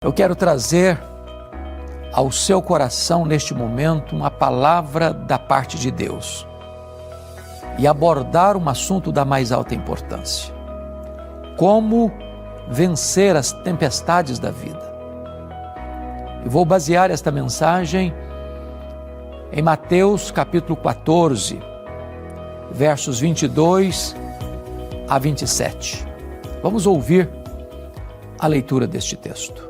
Eu quero trazer ao seu coração neste momento uma palavra da parte de Deus e abordar um assunto da mais alta importância: como vencer as tempestades da vida. Eu vou basear esta mensagem em Mateus capítulo 14, versos 22 a 27. Vamos ouvir a leitura deste texto.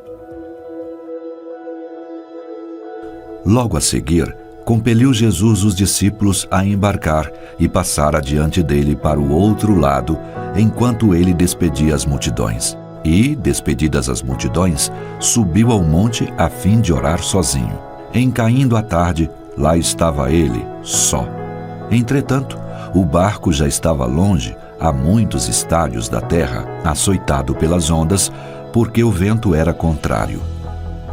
Logo a seguir, compeliu Jesus os discípulos a embarcar e passar adiante dele para o outro lado, enquanto ele despedia as multidões. E, despedidas as multidões, subiu ao monte a fim de orar sozinho. Em caindo a tarde, lá estava ele, só. Entretanto, o barco já estava longe, a muitos estádios da terra, açoitado pelas ondas, porque o vento era contrário.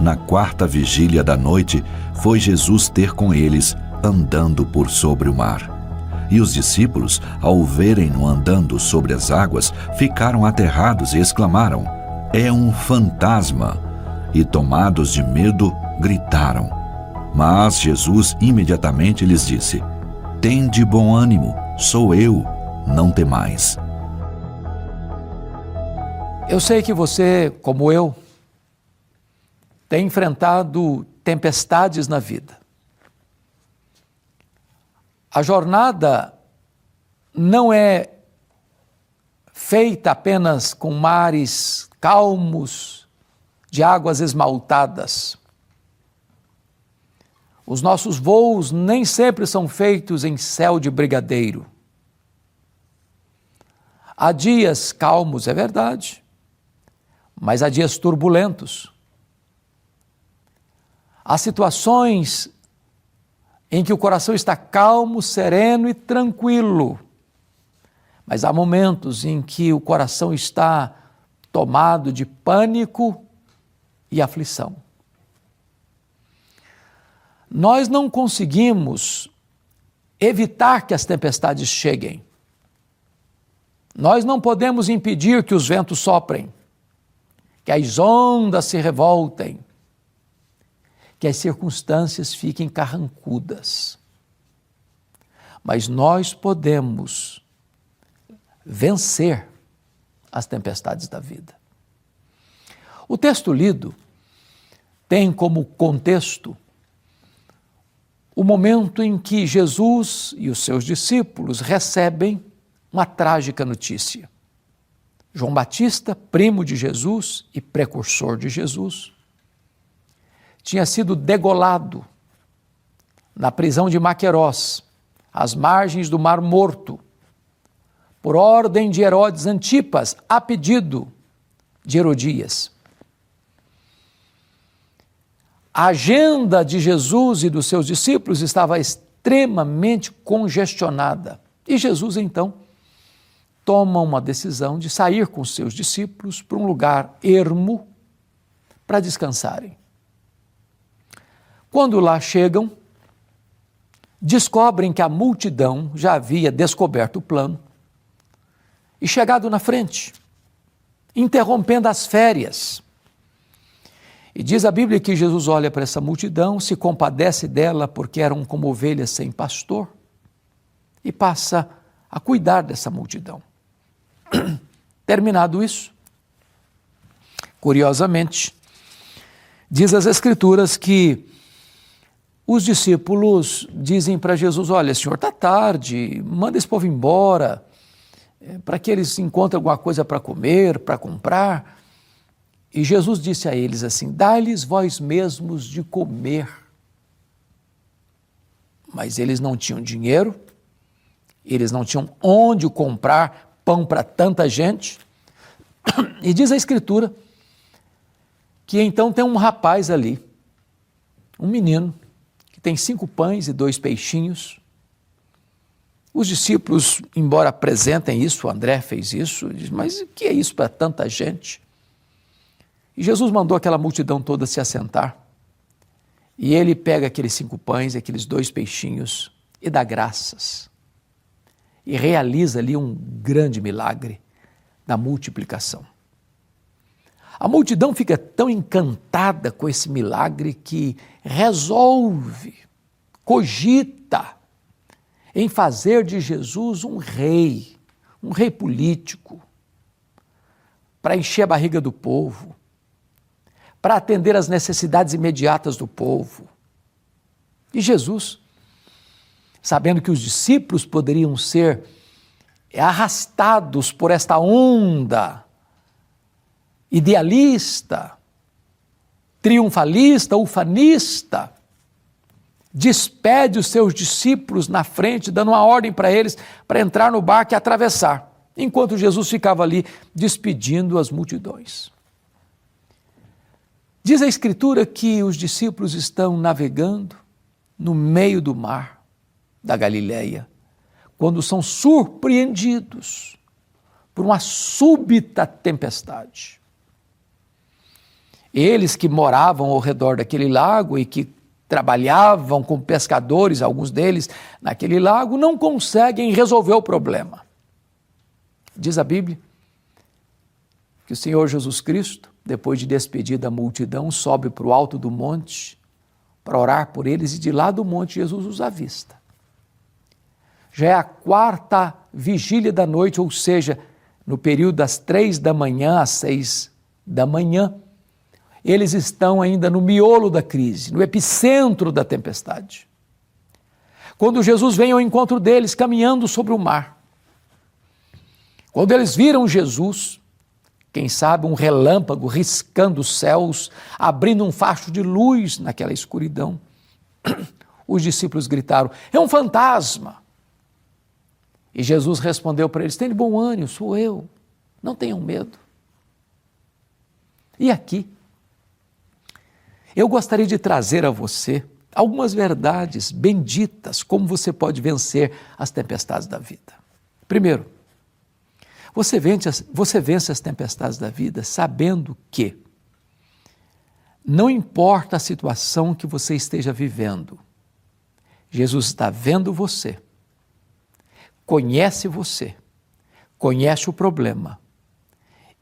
Na quarta vigília da noite, foi Jesus ter com eles, andando por sobre o mar. E os discípulos, ao verem-no andando sobre as águas, ficaram aterrados e exclamaram: "É um fantasma!" E, tomados de medo, gritaram. Mas Jesus imediatamente lhes disse: "Tende bom ânimo, sou eu, não temais." Eu sei que você, como eu, tem enfrentado tempestades na vida. A jornada não é feita apenas com mares calmos, de águas esmaltadas. Os nossos voos nem sempre são feitos em céu de brigadeiro. Há dias calmos, é verdade, mas há dias turbulentos. Há situações em que o coração está calmo, sereno e tranquilo, mas há momentos em que o coração está tomado de pânico e aflição. Nós não conseguimos evitar que as tempestades cheguem. Nós não podemos impedir que os ventos soprem, que as ondas se revoltem, que as circunstâncias fiquem carrancudas. Mas nós podemos vencer as tempestades da vida. O texto lido tem como contexto o momento em que Jesus e os seus discípulos recebem uma trágica notícia. João Batista, primo de Jesus e precursor de Jesus, tinha sido degolado na prisão de Maquerós, às margens do Mar Morto, por ordem de Herodes Antipas, a pedido de Herodias. A agenda de Jesus e dos seus discípulos estava extremamente congestionada. E Jesus, então, toma uma decisão de sair com os seus discípulos para um lugar ermo para descansarem. Quando lá chegam, descobrem que a multidão já havia descoberto o plano e chegado na frente, interrompendo as férias. E diz a Bíblia que Jesus olha para essa multidão, se compadece dela porque eram como ovelhas sem pastor e passa a cuidar dessa multidão. Terminado isso, curiosamente, diz as Escrituras que os discípulos dizem para Jesus: "Olha, Senhor, está tarde, manda esse povo embora, para que eles encontrem alguma coisa para comer, para comprar." E Jesus disse a eles assim: "Dai-lhes vós mesmos de comer." Mas eles não tinham dinheiro, eles não tinham onde comprar pão para tanta gente. E diz a Escritura que então tem um rapaz ali, um menino, tem 5 pães e 2 peixinhos. Os discípulos, embora apresentem isso, André fez isso, diz: "Mas o que é isso para tanta gente?" E Jesus mandou aquela multidão toda se assentar. E ele pega aqueles 5 pães e aqueles 2 peixinhos e dá graças. E realiza ali um grande milagre da multiplicação. A multidão fica tão encantada com esse milagre que resolve, cogita em fazer de Jesus um rei político, para encher a barriga do povo, para atender às necessidades imediatas do povo. E Jesus, sabendo que os discípulos poderiam ser arrastados por esta onda idealista, triunfalista, ufanista, despede os seus discípulos na frente, dando uma ordem para eles para entrar no barco e atravessar, enquanto Jesus ficava ali despedindo as multidões. Diz a Escritura que os discípulos estão navegando no meio do mar da Galileia, quando são surpreendidos por uma súbita tempestade. Eles que moravam ao redor daquele lago e que trabalhavam com pescadores, alguns deles naquele lago, não conseguem resolver o problema. Diz a Bíblia que o Senhor Jesus Cristo, depois de despedir da multidão, sobe para o alto do monte para orar por eles, e de lá do monte Jesus os avista. Já é a 4ª vigília da noite, ou seja, no período das 3 da manhã às 6 da manhã, eles estão ainda no miolo da crise, no epicentro da tempestade. Quando Jesus vem ao encontro deles, caminhando sobre o mar, quando eles viram Jesus, quem sabe um relâmpago riscando os céus, abrindo um facho de luz naquela escuridão, os discípulos gritaram: é um fantasma! E Jesus respondeu para eles: tenham de bom ânimo, sou eu, não tenham medo. E aqui, eu gostaria de trazer a você algumas verdades benditas, como você pode vencer as tempestades da vida. Primeiro, você vence as tempestades da vida sabendo que não importa a situação que você esteja vivendo, Jesus está vendo você, conhece o problema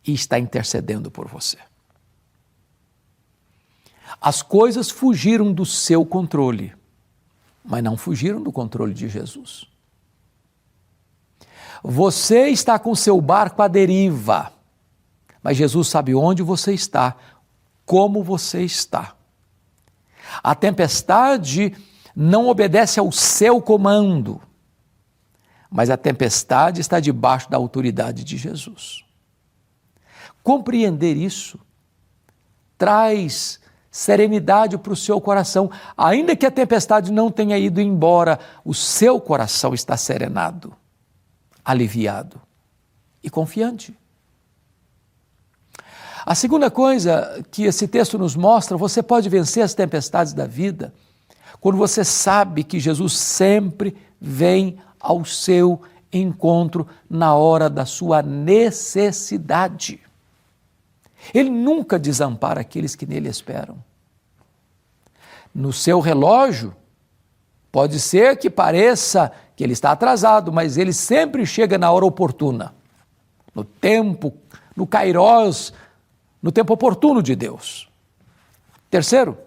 e está intercedendo por você. As coisas fugiram do seu controle, mas não fugiram do controle de Jesus. Você está com seu barco à deriva, mas Jesus sabe onde você está, como você está. A tempestade não obedece ao seu comando, mas a tempestade está debaixo da autoridade de Jesus. Compreender isso traz serenidade para o seu coração. Ainda que a tempestade não tenha ido embora, o seu coração está serenado, aliviado e confiante. A segunda coisa que esse texto nos mostra: você pode vencer as tempestades da vida quando você sabe que Jesus sempre vem ao seu encontro na hora da sua necessidade. Ele nunca desampara aqueles que nele esperam. No seu relógio, pode ser que pareça que ele está atrasado, mas ele sempre chega na hora oportuna, no tempo, no kairós, no tempo oportuno de Deus. Terceiro,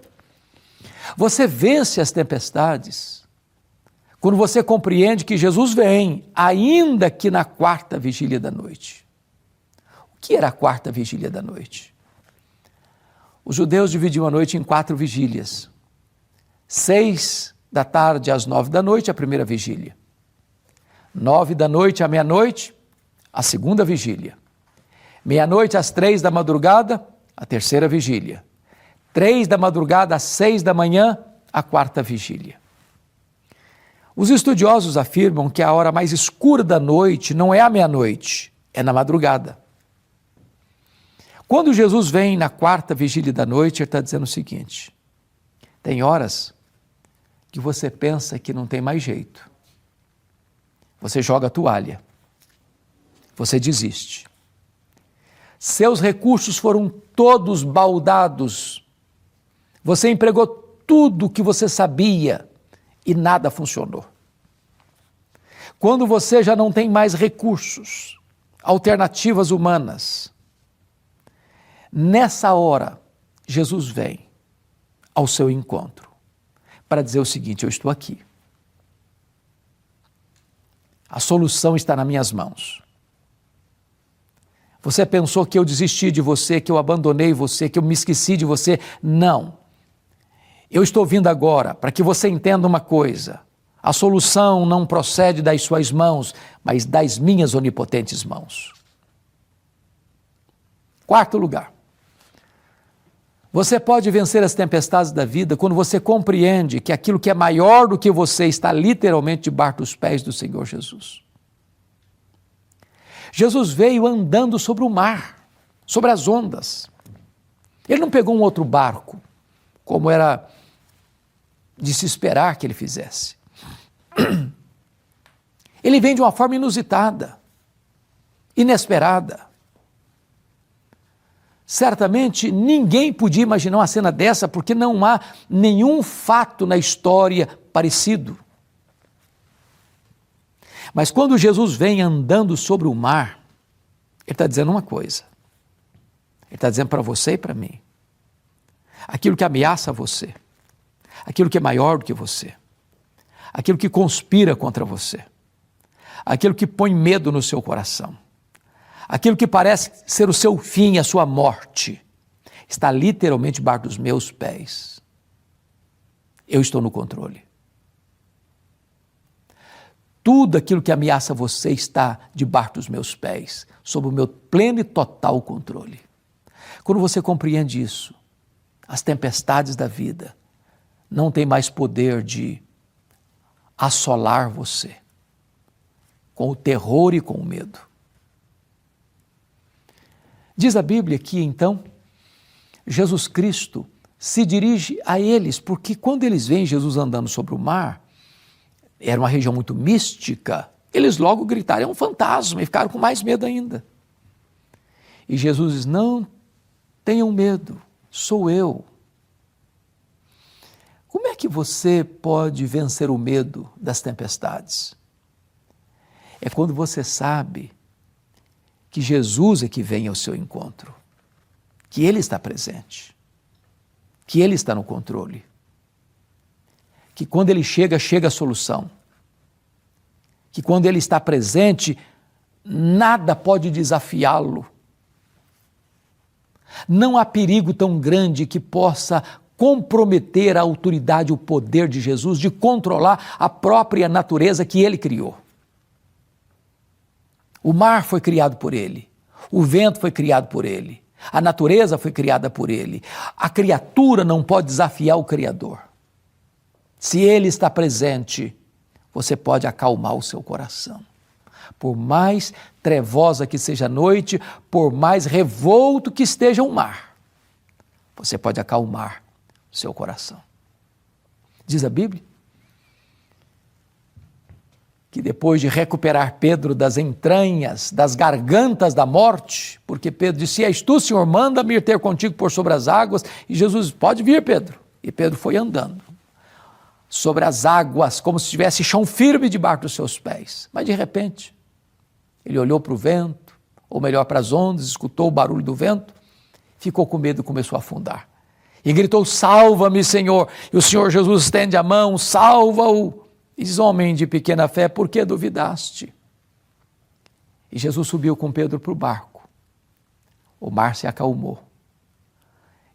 você vence as tempestades quando você compreende que Jesus vem, ainda que na 4ª vigília da noite. O que era a 4ª vigília da noite? Os judeus dividiam a noite em 4 vigílias. 6 da tarde às 9 da noite, a primeira vigília. 9 da noite à meia-noite, a segunda vigília. Meia-noite às 3 da madrugada, a terceira vigília. 3 da madrugada às 6 da manhã, a 4ª vigília. Os estudiosos afirmam que a hora mais escura da noite não é a meia-noite, é na madrugada. Quando Jesus vem na 4ª vigília da noite, ele está dizendo o seguinte: tem horas que você pensa que não tem mais jeito. Você joga a toalha. Você desiste. Seus recursos foram todos baldados. Você empregou tudo o que você sabia e nada funcionou. Quando você já não tem mais recursos, alternativas humanas, Nessa hora, Jesus vem ao seu encontro para dizer o seguinte: eu estou aqui. A solução está nas minhas mãos. Você pensou que eu desisti de você, que eu abandonei você, que eu me esqueci de você? Não. Eu estou vindo agora para que você entenda uma coisa. A solução não procede das suas mãos, mas das minhas onipotentes mãos. Quarto lugar. Você pode vencer as tempestades da vida quando você compreende que aquilo que é maior do que você está literalmente debaixo dos pés do Senhor Jesus. Jesus veio andando sobre o mar, sobre as ondas. Ele não pegou um outro barco, como era de se esperar que ele fizesse. Ele vem de uma forma inusitada, inesperada. Certamente ninguém podia imaginar uma cena dessa, porque não há nenhum fato na história parecido. Mas quando Jesus vem andando sobre o mar, ele está dizendo uma coisa. Ele está dizendo para você e para mim: aquilo que ameaça você, aquilo que é maior do que você, aquilo que conspira contra você, aquilo que põe medo no seu coração, aquilo que parece ser o seu fim, a sua morte, está literalmente debaixo dos meus pés. Eu estou no controle. Tudo aquilo que ameaça você está debaixo dos meus pés, sob o meu pleno e total controle. Quando você compreende isso, as tempestades da vida não têm mais poder de assolar você com o terror e com o medo. Diz a Bíblia que, então, Jesus Cristo se dirige a eles, porque quando eles veem Jesus andando sobre o mar, era uma região muito mística, eles logo gritaram: é um fantasma, e ficaram com mais medo ainda. E Jesus diz: não tenham medo, sou eu. Como é que você pode vencer o medo das tempestades? É quando você sabe que Jesus é que vem ao seu encontro, que Ele está presente, que Ele está no controle, que quando Ele chega, chega a solução, que quando Ele está presente, nada pode desafiá-lo. Não há perigo tão grande que possa comprometer a autoridade e o poder de Jesus de controlar a própria natureza que Ele criou. O mar foi criado por Ele, o vento foi criado por Ele, a natureza foi criada por Ele. A criatura não pode desafiar o Criador. Se Ele está presente, você pode acalmar o seu coração. Por mais trevosa que seja a noite, por mais revolto que esteja o mar, você pode acalmar o seu coração. Diz a Bíblia que depois de recuperar Pedro das entranhas, das gargantas da morte, porque Pedro disse: se és tu, Senhor, manda-me ir ter contigo por sobre as águas. E Jesus disse: pode vir, Pedro. E Pedro foi andando sobre as águas, como se tivesse chão firme debaixo dos seus pés. Mas de repente, ele olhou para o vento, ou melhor, para as ondas, escutou o barulho do vento, ficou com medo e começou a afundar. E gritou: salva-me, Senhor. E o Senhor Jesus estende a mão, salva-o. E diz: homem de pequena fé, por que duvidaste? E Jesus subiu com Pedro para o barco. O mar se acalmou.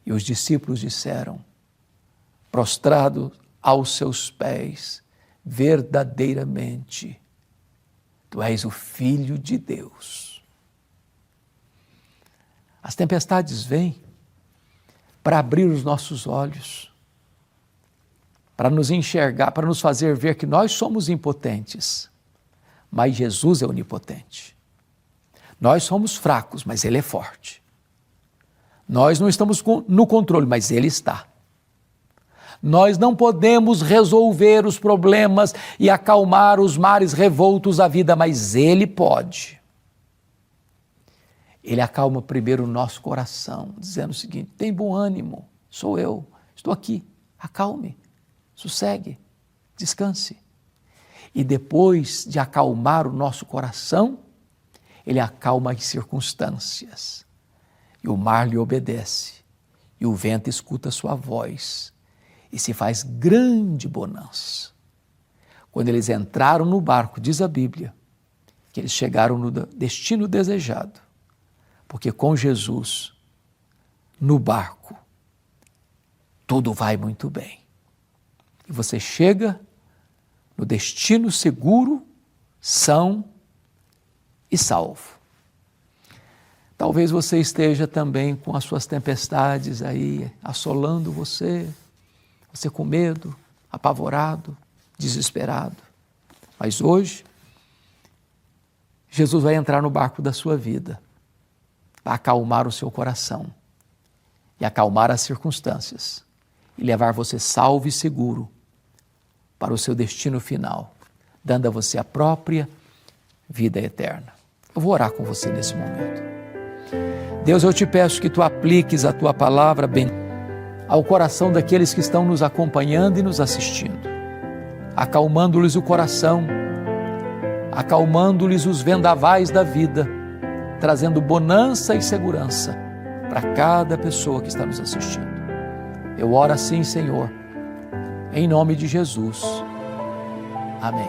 E os discípulos disseram, prostrados aos seus pés: verdadeiramente, tu és o Filho de Deus. As tempestades vêm para abrir os nossos olhos, para nos enxergar, para nos fazer ver que nós somos impotentes, mas Jesus é onipotente. Nós somos fracos, mas Ele é forte. Nós não estamos no controle, mas Ele está. Nós não podemos resolver os problemas e acalmar os mares revoltos da vida, mas Ele pode. Ele acalma primeiro o nosso coração, dizendo o seguinte: tem bom ânimo, sou eu, estou aqui, acalme. Sossegue, descanse. E depois de acalmar o nosso coração, Ele acalma as circunstâncias. e o mar lhe obedece, e o vento escuta sua voz, e se faz grande bonança. Quando eles entraram no barco, diz a Bíblia, que eles chegaram no destino desejado, porque com Jesus, no barco, tudo vai muito bem. E você chega no destino seguro, são e salvo. Talvez você esteja também com as suas tempestades aí assolando você com medo, apavorado, desesperado. Mas hoje, Jesus vai entrar no barco da sua vida, para acalmar o seu coração e acalmar as circunstâncias e levar você salvo e seguro para o seu destino final, dando a você a própria vida eterna. Eu vou orar com você nesse momento. Deus, eu te peço que tu apliques a tua palavra bem ao coração daqueles que estão nos acompanhando e nos assistindo, acalmando-lhes o coração, acalmando-lhes os vendavais da vida, trazendo bonança e segurança para cada pessoa que está nos assistindo. Eu oro assim, Senhor, em nome de Jesus. Amém.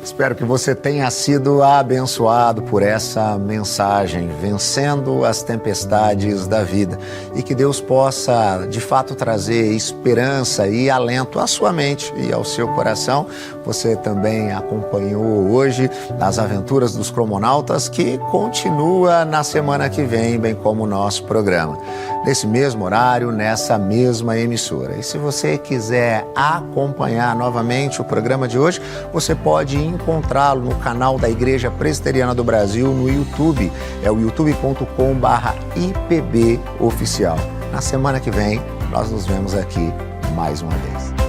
Espero que você tenha sido abençoado por essa mensagem, vencendo as tempestades da vida, e que Deus possa, de fato, trazer esperança e alento à sua mente e ao seu coração. Você também acompanhou hoje as aventuras dos cromonautas, que continua na semana que vem, bem como o nosso programa, nesse mesmo horário, nessa mesma emissora. E se você quiser acompanhar novamente o programa de hoje, você pode encontrá-lo no canal da Igreja Presbiteriana do Brasil no YouTube. É o youtube.com/IPB Oficial. Na semana que vem, nós nos vemos aqui mais uma vez.